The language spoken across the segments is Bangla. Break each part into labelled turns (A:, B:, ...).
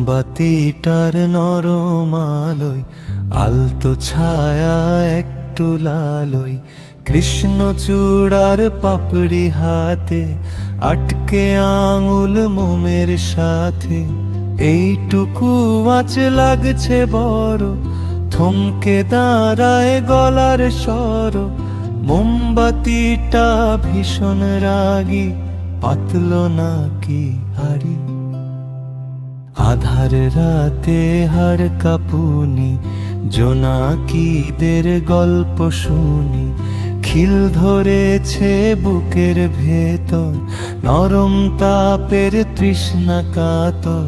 A: মোমবাতিটার নরম আলোয় আলতো ছায়া একটু লালই, কৃষ্ণচূড়ার পাপড়ি হাতে আটকে আঙুল মোমের সাথে। এইটুকু আঁচ লাগছে বড়, থমকে দাঁড়ায় গলার স্বর। মোমবাতিটা ভীষণ রাগী, পাতল নাকি হাড়ি। আধার রাতে হাড় কাঁপুনি, জোনাকিদের গল্প শুনি। খিল ধরেছে বুকের ভেতর, নরম তাপের তৃষ্ণা কাতর।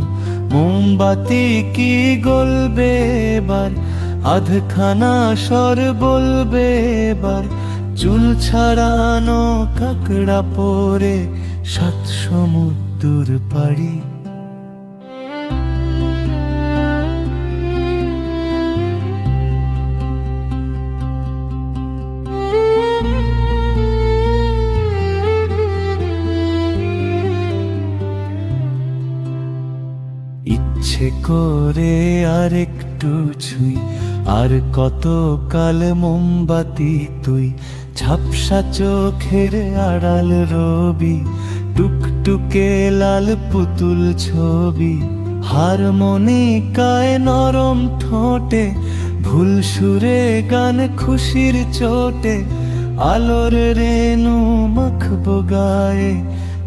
A: মোমবাতি কি গলবে এবার, আধখানা স্বর বলবে এবার। চুল ছাড়ানো কাকড়া পরে 7 সমুদ্র পাড়ি। ইচ্ছে করে আর একটু ছুঁই, আর কত কাল মোমবাতি তুই। ঝাপসা চোখের আড়াল রবি, টুকটুকে লাল পুতুল ছবি। হারমোনিকায় নরম ঠোঁটে ভুল সুরে গান খুশির চোটে। আলোর রেণু মাখবো গায়ে,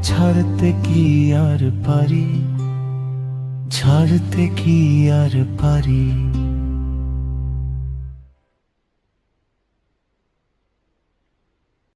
A: ছাড়তে কি আর পারি, ছাড়তে কি আর পারি।